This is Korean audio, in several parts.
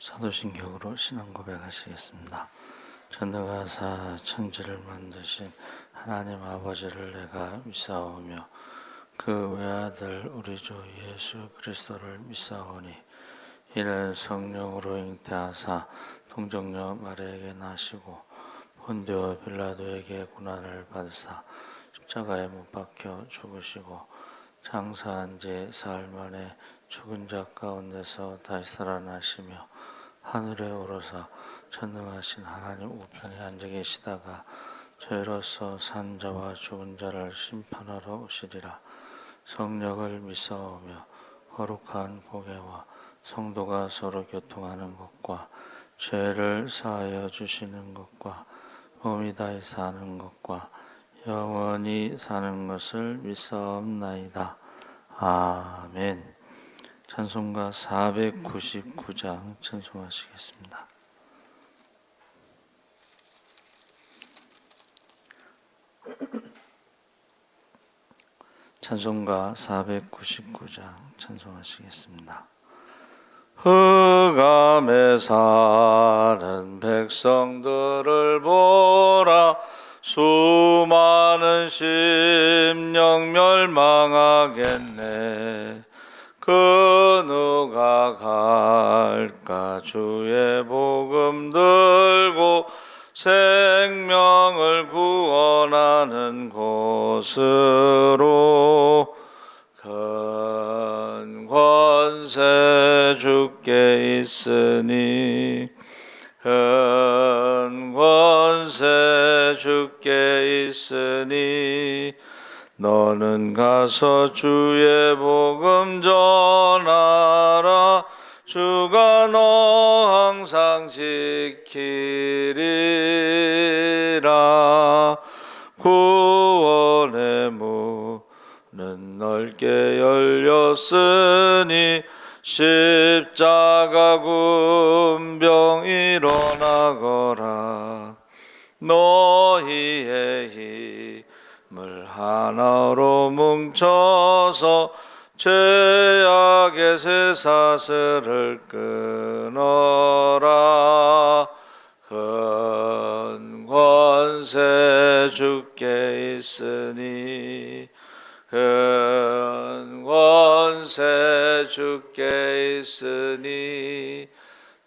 사도신경으로 신앙 고백하시겠습니다. 전능하사 천지를 만드신 하나님 아버지를 내가 믿사오며 그 외아들 우리 주 예수 그리스도를 믿사오니 이는 성령으로 잉태하사 동정녀 마리아에게 나시고 본디오 빌라도에게 고난을 받으사 십자가에 못 박혀 죽으시고 장사한 지 사흘 만에 죽은 자 가운데서 다시 살아나시며 하늘에 오르사 전능하신 하나님 우편에 앉아 계시다가 저희로서 산 자와 죽은 자를 심판하러 오시리라. 성령을 믿사오며 거룩한 보배와 성도가 서로 교통하는 것과 죄를 사하여 주시는 것과 몸이 다시 사는 것과 영원히 사는 것을 믿사옵나이다. 아멘. 찬송가 499장 찬송하시겠습니다. 찬송가 499장 찬송하시겠습니다. 흑암에 사는 백성들을 보라. 수많은 심령 멸망하겠네. 그 누가 갈까 주의 복음 들고 생명을 구원하는 곳으로. 큰 권세 주께 있으니 큰 권세 주께 있으니 너는 가서 주의 복음 전하라. 주가 너 항상 지키리라. 구원의 문은 넓게 열렸으니 십자가 군병 일어나거라. 너희의 힘을 하나로 뭉쳐서 죄악의 쇠사슬을 끊어라. 큰 권세 주께 있으니 큰 권세 주께 있으니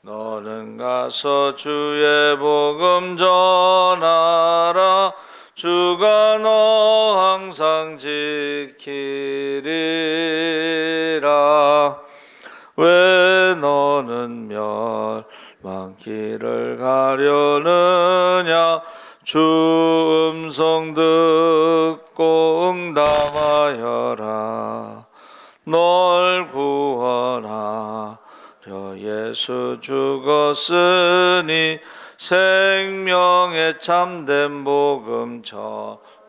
너는 가서 주의 복음 전하라. 주가 너 항상 지키리라. 왜 너는 멸망길을 가려느냐. 주 음성 듣고 응답하여라. 널 구원하려 예수 죽었으니 생명의 참된 복음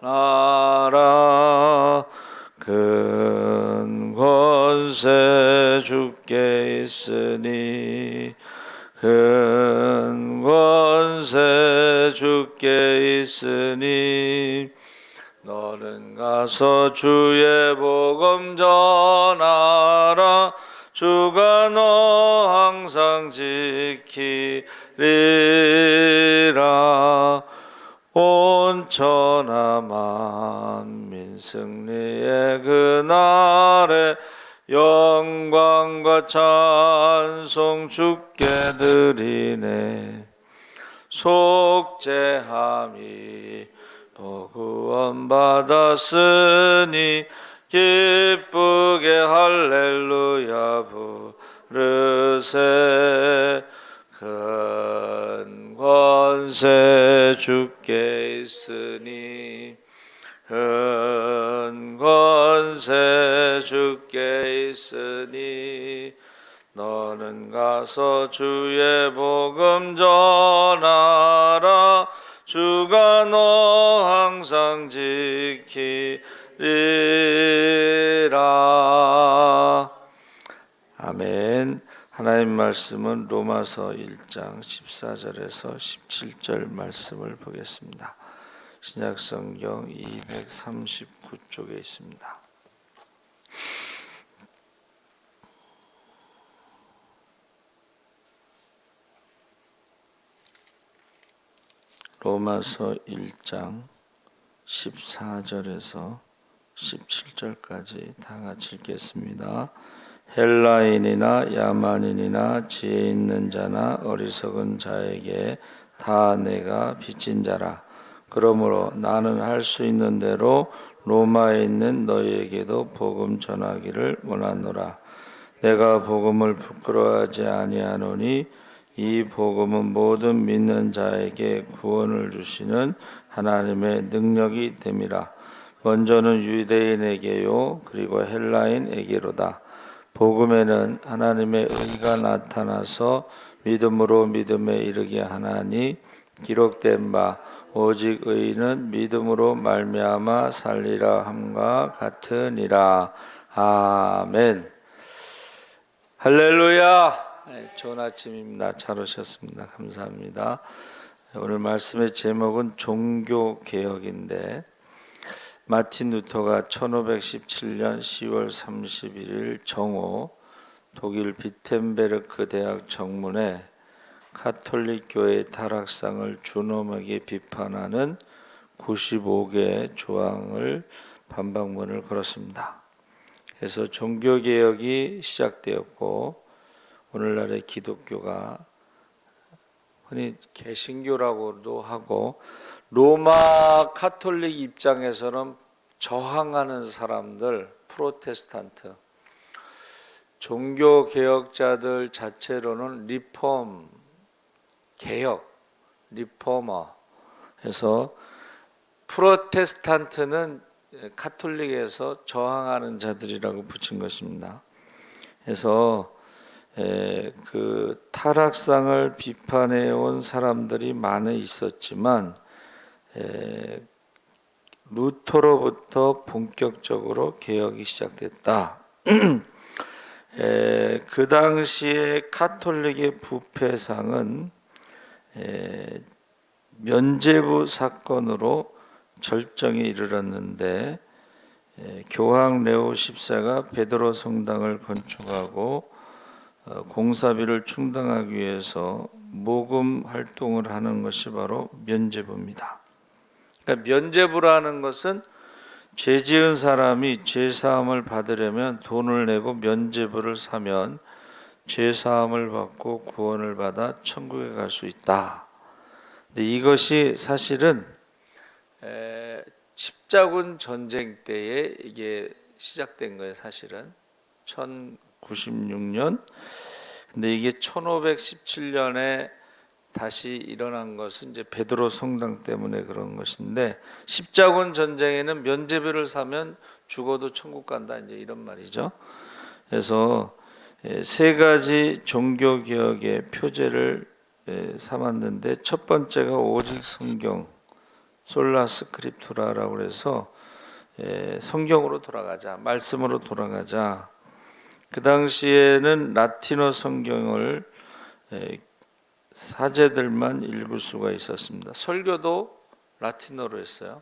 전하라. 큰 권세 주께 있으니 큰 권세 주께 있으니 너는 가서 주의 복음 전하라. 주가 너 항상 지키리라. 온 천하 만민 승리의 그날에 영광과 찬송 주께 드리네. 속죄함이 구원 받았으니 기쁘게 할렐루야 부르세. 큰 권세 주께 있으니 큰 권세 주께 있으니 너는 가서 주의 복음 전하라. 주가 너 항상 지키리라. 아멘. 하나님 말씀은 로마서 1장 14절에서 17절 말씀을 보겠습니다. 신약성경 239쪽에 있습니다. 로마서 1장 14절에서 17절까지 다 같이 읽겠습니다. 헬라인이나 야만인이나 지혜 있는 자나 어리석은 자에게 다 내가 빚진 자라. 그러므로 나는 할 수 있는 대로 로마에 있는 너희에게도 복음 전하기를 원하노라. 내가 복음을 부끄러워하지 아니하노니 이 복음은 모든 믿는 자에게 구원을 주시는 하나님의 능력이 됨이라. 먼저는 유대인에게요 그리고 헬라인에게로다. 복음에는 하나님의 의가 나타나서 믿음으로 믿음에 이르게 하나니 기록된 바 오직 의인은 믿음으로 말미암아 살리라 함과 같으니라. 아멘. 할렐루야. 좋은 아침입니다. 잘 오셨습니다. 감사합니다. 오늘 말씀의 제목은 종교개혁인데 마틴 루터가 1517년 10월 31일 정오 독일 비텐베르크 대학 정문에 가톨릭 교회의 타락상을 준엄하게 비판하는 95개의 조항을 반박문을 걸었습니다. 그래서 종교개혁이 시작되었고 오늘날의 기독교가 흔히 개신교라고도 하고 로마 카톨릭 입장에서는 저항하는 사람들, 프로테스탄트, 종교개혁자들 자체로는 리폼, 개혁, 리포머 해서 프로테스탄트는 카톨릭에서 저항하는 자들이라고 붙인 것입니다. 그래서 그 타락상을 비판해 온 사람들이 많이 있었지만 루터로부터 본격적으로 개혁이 시작됐다. 그 당시에 카톨릭의 부패상은 면죄부 사건으로 절정에 이르렀는데 교황 레오 14가 베드로 성당을 건축하고 공사비를 충당하기 위해서 모금 활동을 하는 것이 바로 면죄부입니다. 그러니까 면죄부라는 것은 죄 지은 사람이 죄 사함을 받으려면 돈을 내고 면죄부를 사면 죄 사함을 받고 구원을 받아 천국에 갈 수 있다. 근데 이것이 사실은 십자군 전쟁 때에 이게 시작된 거예요. 사실은 1096년. 근데 이게 1517년에 다시 일어난 것은 이제 베드로 성당 때문에 그런 것인데 십자군 전쟁에는 면죄부를 사면 죽어도 천국 간다 이제 이런 말이죠. 그래서 세 가지 종교 개혁의 표제를 삼았는데 첫 번째가 오직 성경, 솔라 스크립투라라고 해서 성경으로 돌아가자, 말씀으로 돌아가자. 그 당시에는 라틴어 성경을 사제들만 읽을 수가 있었습니다. 설교도 라틴어로 했어요.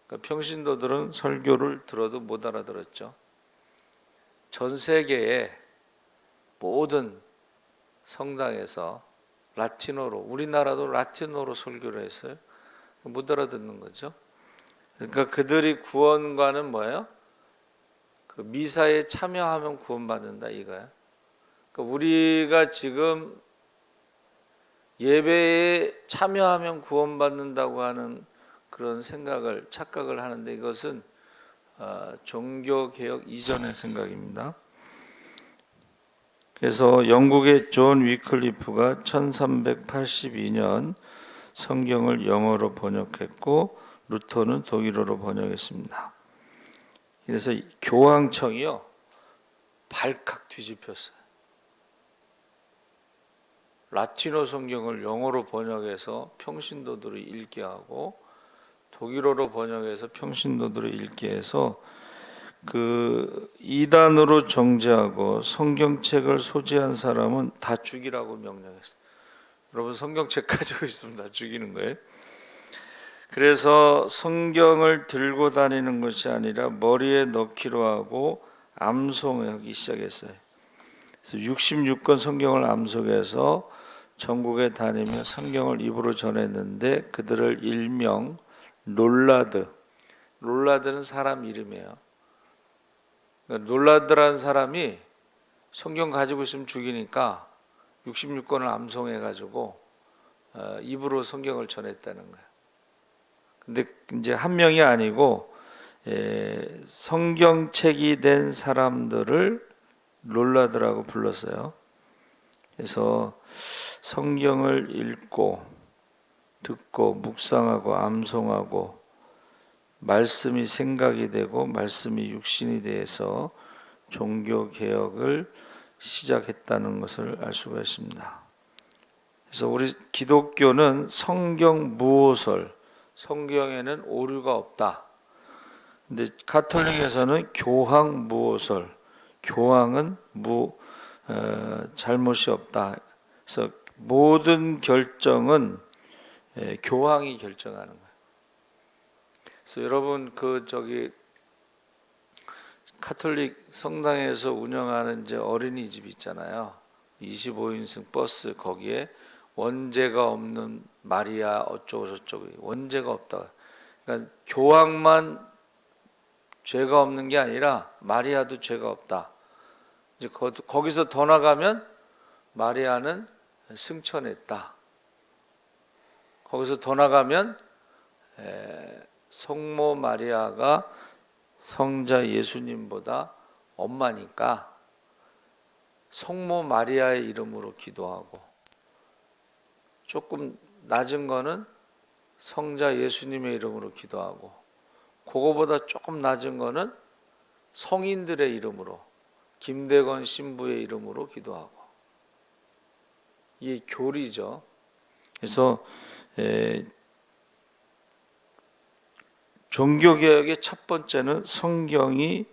그러니까 평신도들은 설교를 들어도 못 알아들었죠. 전 세계의 모든 성당에서 라틴어로, 우리나라도 라틴어로 설교를 했어요. 못 알아듣는 거죠. 그러니까 그들이 구원과는 뭐예요? 그 미사에 참여하면 구원받는다 이거야. 그러니까 우리가 지금 예배에 참여하면 구원받는다고 하는 그런 생각을 착각을 하는데 이것은 종교개혁 이전의 생각입니다. 그래서 영국의 존 위클리프가 1382년 성경을 영어로 번역했고 루터는 독일어로 번역했습니다. 그래서 교황청이요 발칵 뒤집혔어요. 라틴어 성경을 영어로 번역해서 평신도들이 읽게 하고 독일어로 번역해서 평신도들이 읽게 해서 그 이단으로 정죄하고 성경책을 소지한 사람은 다 죽이라고 명령했어요. 여러분 성경책 가지고 있으면 다 죽이는 거예요. 그래서 성경을 들고 다니는 것이 아니라 머리에 넣기로 하고 암송하기 시작했어요. 그래서 66권 성경을 암송해서 전국에 다니며 성경을 입으로 전했는데 그들을 일명 롤라드, 롤라드는 사람 이름이에요. 그러니까 롤라드라는 사람이 성경 가지고 있으면 죽이니까 66권을 암송해가지고 입으로 성경을 전했다는 거예요. 근데 이제 한 명이 아니고 성경책이 된 사람들을 롤라드라고 불렀어요. 그래서 성경을 읽고 듣고 묵상하고 암송하고 말씀이 생각이 되고 말씀이 육신이 돼서 종교 개혁을 시작했다는 것을 알 수가 있습니다. 그래서 우리 기독교는 성경 무오설, 성경에는 오류가 없다. 근데 가톨릭에서는 교황 무오설, 교황은 잘못이 없다. 그래서 모든 결정은 교황이 결정하는 거예요. 그래서 여러분 가톨릭 성당에서 운영하는 이제 어린이집 있잖아요. 25인승 버스 거기에 원죄가 없는 마리아 어쩌고 저쩌고 원죄가 없다. 그러니까 교황만 죄가 없는 게 아니라 마리아도 죄가 없다. 이제 거기서 더 나가면 마리아는 승천했다. 거기서 더 나가면 성모 마리아가 성자 예수님보다 엄마니까 성모 마리아의 이름으로 기도하고, 조금 낮은 거는 성자 예수님의 이름으로 기도하고, 그거보다 조금 낮은 거는 성인들의 이름으로, 김대건 신부의 이름으로 기도하고. 이게 교리죠. 그래서 종교개혁의 첫 번째는 성경이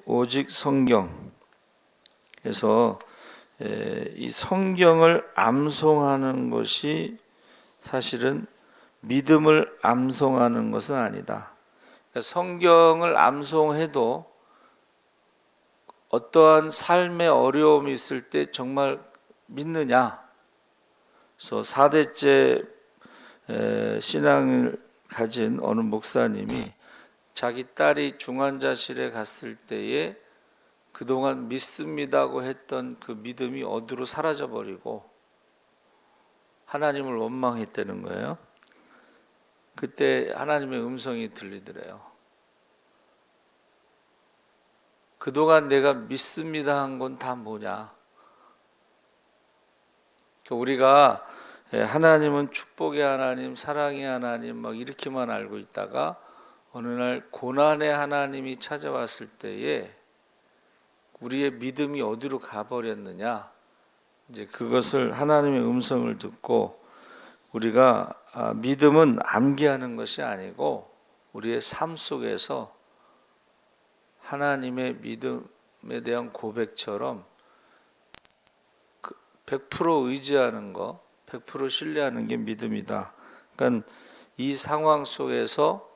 오직 성경. 그래서 이 성경을 암송하는 것이 사실은 믿음을 암송하는 것은 아니다. 성경을 암송해도 어떠한 삶의 어려움이 있을 때 정말 믿느냐? 그래서 4대째 신앙을 가진 어느 목사님이 자기 딸이 중환자실에 갔을 때에 그동안 믿습니다고 했던 그 믿음이 어디로 사라져버리고 하나님을 원망했다는 거예요. 그때 하나님의 음성이 들리더래요. 그동안 내가 믿습니다 한 건 다 뭐냐? 우리가 하나님은 축복의 하나님, 사랑의 하나님 막 이렇게만 알고 있다가 어느 날 고난의 하나님이 찾아왔을 때에 우리의 믿음이 어디로 가버렸느냐? 이제 그것을 하나님의 음성을 듣고 우리가 믿음은 암기하는 것이 아니고 우리의 삶 속에서 하나님의 믿음에 대한 고백처럼 100% 의지하는 거, 100% 신뢰하는 게 믿음이다. 그러니까 이 상황 속에서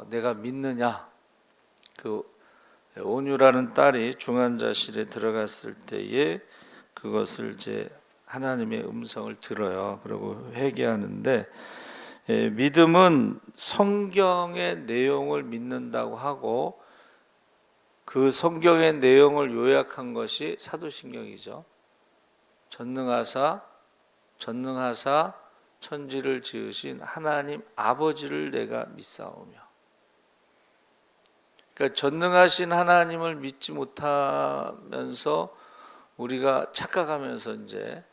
내가 믿느냐? 그 온유라는 딸이 중환자실에 들어갔을 때에 그것을 이제 하나님의 음성을 들어요. 그리고 회개하는데 믿음은 성경의 내용을 믿는다고 하고 그 성경의 내용을 요약한 것이 사도신경이죠. 전능하사 천지를 지으신 하나님 아버지를 내가 믿사오며. 그러니까 전능하신 하나님을 믿지 못하면서 우리가 착각하면서 이제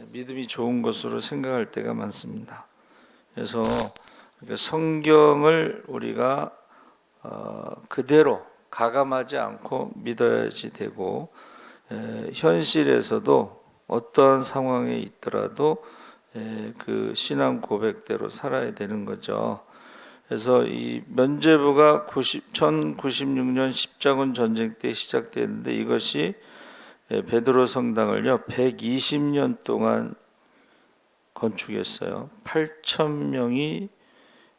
믿음이 좋은 것으로 생각할 때가 많습니다. 그래서 성경을 우리가 그대로 가감하지 않고 믿어야지 되고 현실에서도 어떠한 상황에 있더라도 그 신앙 고백대로 살아야 되는 거죠. 그래서 이 면죄부가 1096년 십자군 전쟁 때 시작됐는데 이것이 베드로 성당을요 120년 동안 건축했어요. 8,000명이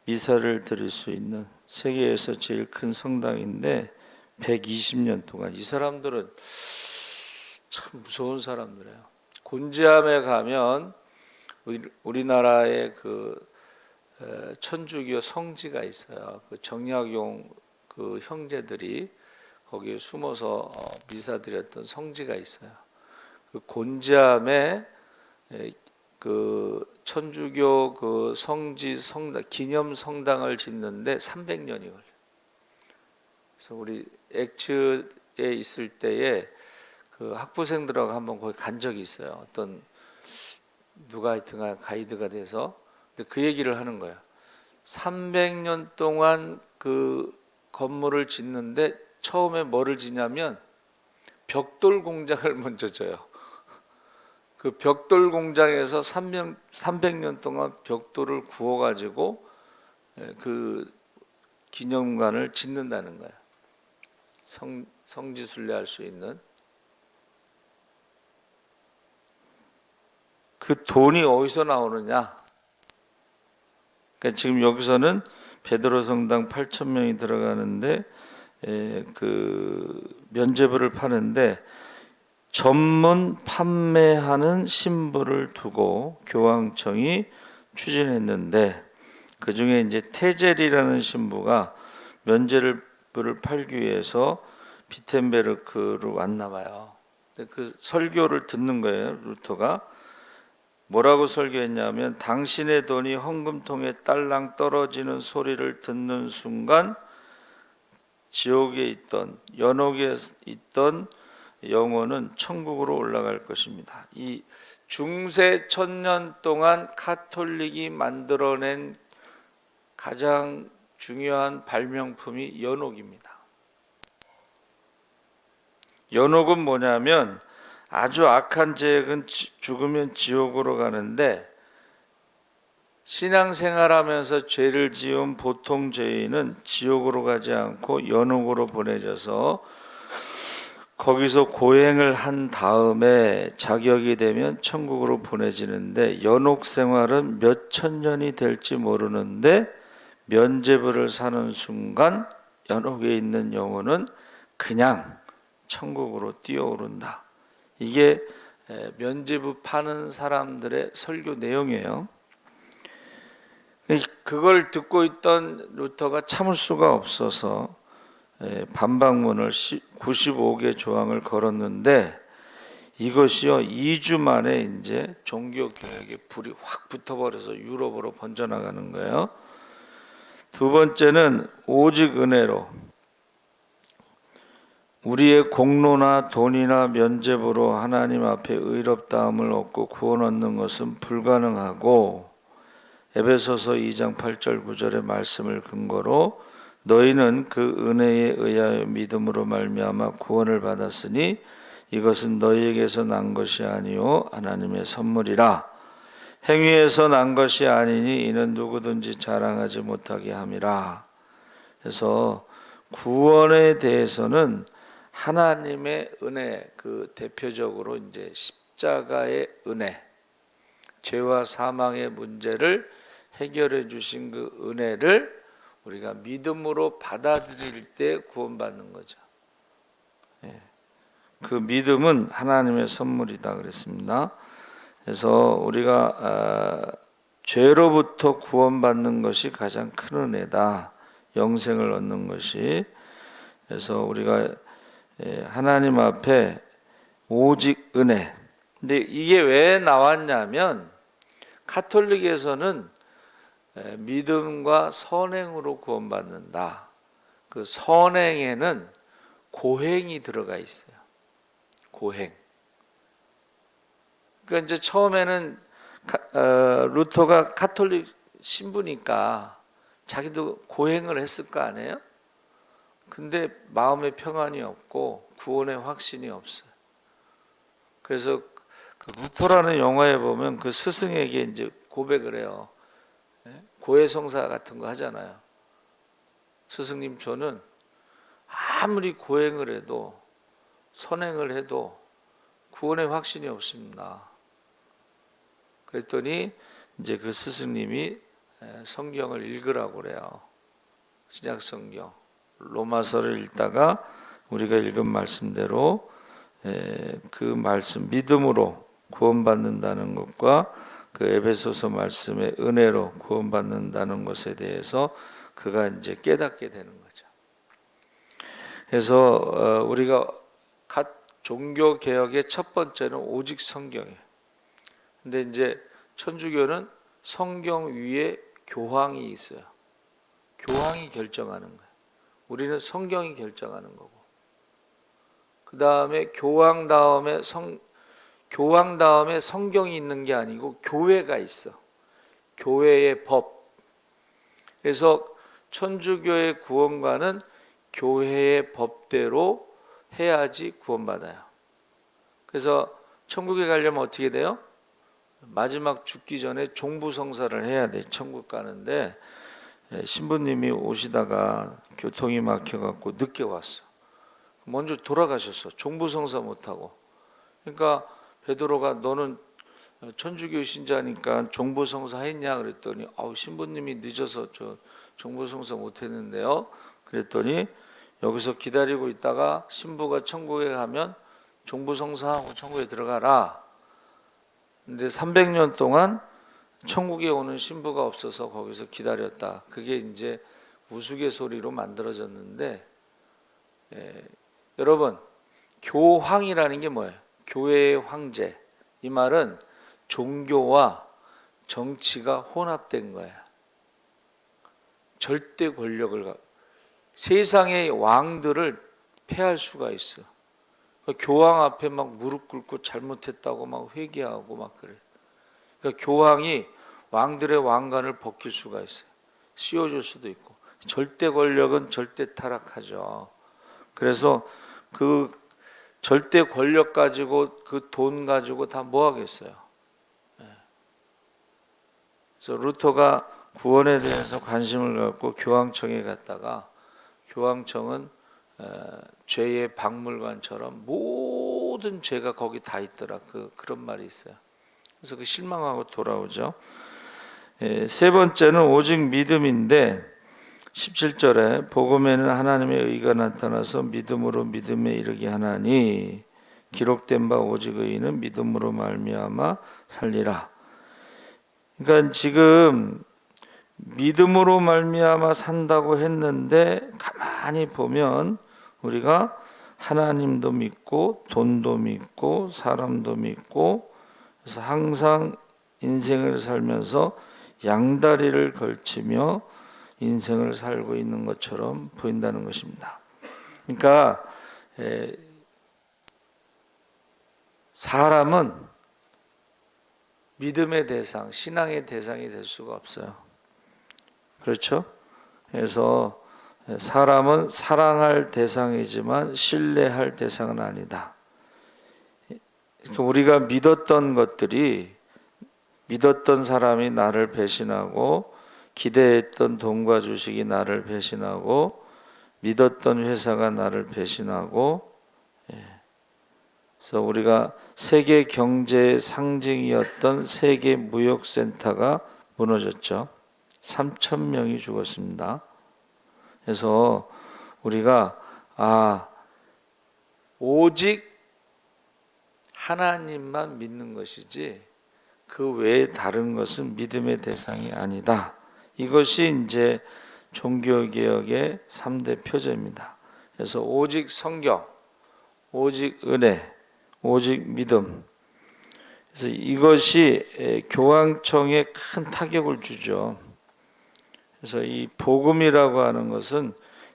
미사를 드릴 수 있는 세계에서 제일 큰 성당인데 120년 동안 이 사람들은 참 무서운 사람들이에요. 곤지암에 가면 우리나라의 그 천주교 성지가 있어요. 그 정약용 그 형제들이 거기에 숨어서 미사드렸던 성지가 있어요. 그 곤지암에 그 천주교 그 성지 성당 기념 성당을 짓는데 300년이 걸려요. 그래서 우리 엑츠에 있을 때에 그 학부생들하고 한번 거기 간 적이 있어요. 어떤 누가 하여튼간 가이드가 돼서. 근데 그 얘기를 하는 거예요. 300년 동안 그 건물을 짓는데 처음에 뭐를 짓냐면 벽돌 공장을 먼저 져요. 그 벽돌 공장에서 300년 동안 벽돌을 구워가지고 그 기념관을 짓는다는 거예요. 성지순례할 수 있는. 그 돈이 어디서 나오느냐? 그러니까 지금 여기서는 베드로 성당 8,000명이 들어가는데 그 면죄부를 파는데 전문 판매하는 신부를 두고 교황청이 추진했는데 그 중에 이제 테젤이라는 신부가 면죄부를 팔기 위해서 비텐베르크로 왔나 봐요. 그 설교를 듣는 거예요. 루터가 뭐라고 설교했냐면 당신의 돈이 헌금통에 딸랑 떨어지는 소리를 듣는 순간 지옥에 있던 연옥에 있던 영혼은 천국으로 올라갈 것입니다. 이 중세 1000년 동안 카톨릭이 만들어낸 가장 중요한 발명품이 연옥입니다. 연옥은 뭐냐면 아주 악한 죄악은 죽으면 지옥으로 가는데 신앙생활하면서 죄를 지은 보통 죄인은 지옥으로 가지 않고 연옥으로 보내져서 거기서 고행을 한 다음에 자격이 되면 천국으로 보내지는데 연옥 생활은 몇천 년이 될지 모르는데 면죄부를 사는 순간 연옥에 있는 영혼은 그냥 천국으로 뛰어오른다. 이게 면죄부 파는 사람들의 설교 내용이에요. 그걸 듣고 있던 루터가 참을 수가 없어서 반박문을 95개 조항을 걸었는데 이것이요 2주 만에 이제 종교 개혁에 불이 확 붙어버려서 유럽으로 번져나가는 거예요. 두 번째는 오직 은혜로 우리의 공로나 돈이나 면죄부로 하나님 앞에 의롭다함을 얻고 구원 얻는 것은 불가능하고 에베소서 2장 8절 9절의 말씀을 근거로 너희는 그 은혜에 의하여 믿음으로 말미암아 구원을 받았으니 이것은 너희에게서 난 것이 아니요 하나님의 선물이라 행위에서 난 것이 아니니 이는 누구든지 자랑하지 못하게 함이라. 그래서 구원에 대해서는 하나님의 은혜, 그 대표적으로 이제 십자가의 은혜, 죄와 사망의 문제를 해결해 주신 그 은혜를 우리가 믿음으로 받아들일 때 구원받는 거죠. 그 믿음은 하나님의 선물이다 그랬습니다. 그래서 우리가 죄로부터 구원받는 것이 가장 큰 은혜다. 영생을 얻는 것이. 그래서 우리가 하나님 앞에 오직 은혜. 근데 이게 왜 나왔냐면 카톨릭에서는 믿음과 선행으로 구원받는다. 그 선행에는 고행이 들어가 있어요. 고행. 그러니까 이제 처음에는 루터가 카톨릭 신부니까 자기도 고행을 했을 거 아니에요? 근데 마음의 평안이 없고 구원의 확신이 없어요. 그래서 그 루터라는 영화에 보면 그 스승에게 이제 고백을 해요. 고해성사 같은 거 하잖아요. 스승님, 저는 아무리 고행을 해도 선행을 해도 구원의 확신이 없습니다. 그랬더니 이제 그 스승님이 성경을 읽으라고 그래요. 신약 성경. 로마서를 읽다가 우리가 읽은 말씀대로 그 말씀 믿음으로 구원받는다는 것과 그 에베소서 말씀의 은혜로 구원받는다는 것에 대해서 그가 이제 깨닫게 되는 거죠. 그래서 우리가 종교 개혁의 첫 번째는 오직 성경이에요. 근데 이제 천주교는 성경 위에 교황이 있어요. 교황이 결정하는 거예요. 우리는 성경이 결정하는 거고. 그 다음에 교황 다음에 성경이 있는 게 아니고 교회가 있어. 교회의 법. 그래서 천주교의 구원관은 교회의 법대로 해야지 구원받아요. 그래서 천국에 가려면 어떻게 돼요? 마지막 죽기 전에 종부성사를 해야 돼. 천국 가는데 신부님이 오시다가 교통이 막혀갖고 늦게 왔어. 먼저 돌아가셨어. 종부성사 못하고. 그러니까 베드로가 너는 천주교 신자니까 종부성사 했냐 그랬더니 신부님이 늦어서 저 종부성사 못했는데요. 그랬더니 여기서 기다리고 있다가 신부가 천국에 가면 종부성사하고 천국에 들어가라. 근데 300년 동안 천국에 오는 신부가 없어서 거기서 기다렸다. 그게 이제 우스갯소리로 만들어졌는데 여러분 교황이라는 게 뭐예요? 교회의 황제. 이 말은 종교와 정치가 혼합된 거야. 절대 권력을 세상의 왕들을 패할 수가 있어. 교황 앞에 막 무릎 꿇고 잘못했다고 막 회개하고 막 그래. 그러니까 교황이 왕들의 왕관을 벗길 수가 있어요. 씌워줄 수도 있고. 절대 권력은 절대 타락하죠. 그래서 그 절대 권력 가지고 그 돈 가지고 다 뭐 하겠어요. 그래서 루터가 구원에 대해서 관심을 갖고 교황청에 갔다가 교황청은 죄의 박물관처럼 모든 죄가 거기 다 있더라. 그런 말이 있어요. 그래서 그 실망하고 돌아오죠. 세 번째는 오직 믿음인데 17절에 복음에는 하나님의 의가 나타나서 믿음으로 믿음에 이르게 하나니 기록된 바 오직 의인은 믿음으로 말미암아 살리라. 그러니까 지금 믿음으로 말미암아 산다고 했는데 가만히 보면 우리가 하나님도 믿고 돈도 믿고 사람도 믿고 그래서 항상 인생을 살면서 양다리를 걸치며 인생을 살고 있는 것처럼 보인다는 것입니다. 그러니까 사람은 믿음의 대상, 신앙의 대상이 될 수가 없어요. 그렇죠? 그래서 사람은 사랑할 대상이지만 신뢰할 대상은 아니다. 우리가 믿었던 것들이 믿었던 사람이 나를 배신하고 기대했던 돈과 주식이 나를 배신하고 믿었던 회사가 나를 배신하고 그래서 우리가 세계 경제의 상징이었던 세계 무역센터가 무너졌죠. 3,000명이 죽었습니다. 그래서 우리가 오직 하나님만 믿는 것이지 그 외에 다른 것은 믿음의 대상이 아니다. 이것이 이제 종교개혁의 3대 표제입니다. 그래서 오직 성경, 오직 은혜, 오직 믿음. 그래서 이것이 교황청에 큰 타격을 주죠. 그래서 이 복음이라고 하는 것은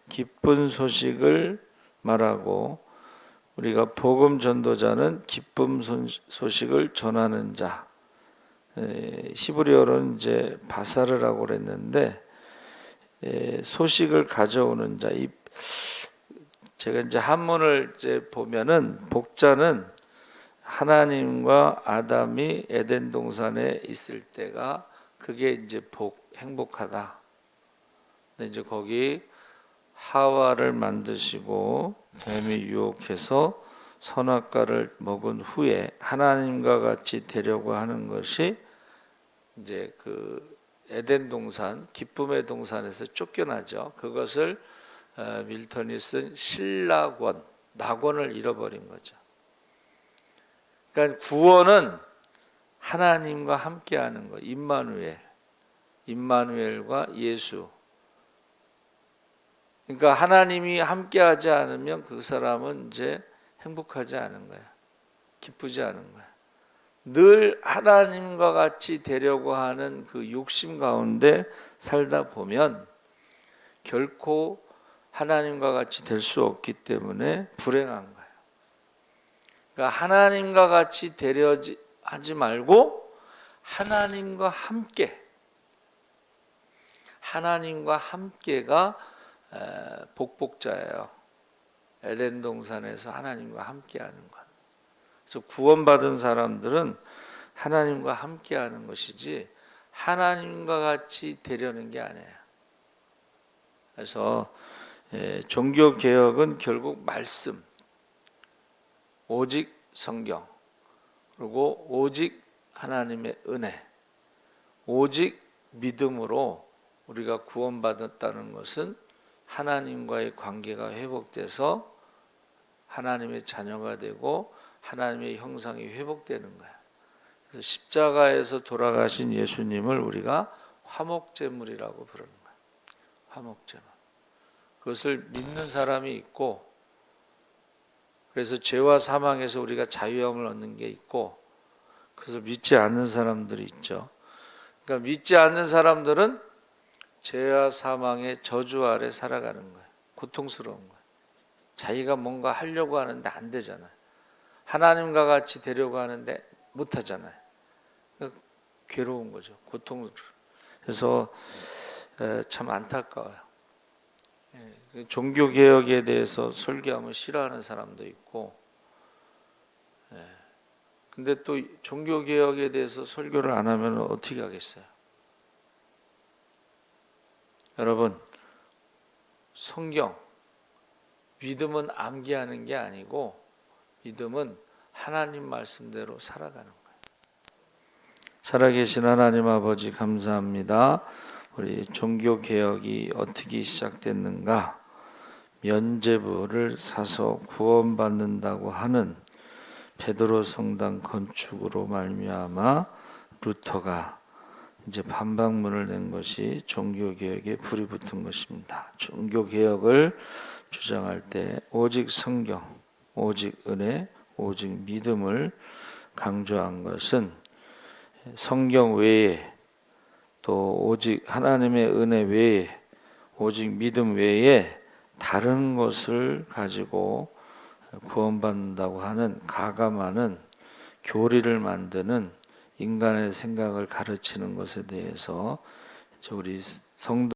기쁜 소식을 말하고 우리가 복음 전도자는 기쁨 소식을 전하는 자. 히브리어로는 이제 바사르라고 그랬는데 소식을 가져오는 자. 제가 이제 한문을 이제 보면은 복자는 하나님과 아담이 에덴 동산에 있을 때가 그게 이제 행복하다. 근데 이제 거기 하와를 만드시고 뱀이 유혹해서 선악과를 먹은 후에 하나님과 같이 되려고 하는 것이 이제 그 에덴 동산, 기쁨의 동산에서 쫓겨나죠. 그것을 밀턴이 쓴 신락원, 낙원을 잃어버린 거죠. 그러니까 구원은 하나님과 함께하는 것, 임마누엘과 예수. 그러니까 하나님이 함께하지 않으면 그 사람은 이제 행복하지 않은 거야. 기쁘지 않은 거야. 늘 하나님과 같이 되려고 하는 그 욕심 가운데 살다 보면 결코 하나님과 같이 될 수 없기 때문에 불행한 거예요. 그러니까 하나님과 같이 되려 하지 말고 하나님과 함께가 복복자예요. 에덴 동산에서 하나님과 함께하는 것. 그래서 구원받은 사람들은 하나님과 함께하는 것이지 하나님과 같이 되려는 게 아니에요. 그래서 종교 개혁은 결국 말씀, 오직 성경, 그리고 오직 하나님의 은혜, 오직 믿음으로 우리가 구원받았다는 것은 하나님과의 관계가 회복돼서 하나님의 자녀가 되고 하나님의 형상이 회복되는 거야. 그래서 십자가에서 돌아가신 예수님을 우리가 화목제물이라고 부르는 거야. 화목제물. 그것을 믿는 사람이 있고, 그래서 죄와 사망에서 우리가 자유함을 얻는 게 있고, 그래서 믿지 않는 사람들이 있죠. 그러니까 믿지 않는 사람들은 죄와 사망의 저주 아래 살아가는 거예요. 고통스러운 거예요. 자기가 뭔가 하려고 하는데 안 되잖아요. 하나님과 같이 되려고 하는데 못 하잖아요. 괴로운 거죠. 고통을. 그래서 참 안타까워요. 종교 개혁에 대해서 설교하면 싫어하는 사람도 있고, 근데 또 종교 개혁에 대해서 설교를 안 하면 어떻게 하겠어요? 여러분, 성경, 믿음은 암기하는 게 아니고 믿음은 하나님 말씀대로 살아가는 거예요. 살아계신 하나님 아버지 감사합니다. 우리 종교 개혁이 어떻게 시작됐는가? 면죄부를 사서 구원받는다고 하는 베드로 성당 건축으로 말미암아 루터가 이제 반박문을 낸 것이 종교개혁에 불이 붙은 것입니다. 종교개혁을 주장할 때 오직 성경, 오직 은혜, 오직 믿음을 강조한 것은 성경 외에 또 오직 하나님의 은혜 외에 오직 믿음 외에 다른 것을 가지고 구원받는다고 하는 가감하는 교리를 만드는 인간의 생각을 가르치는 것에 대해서 우리 성도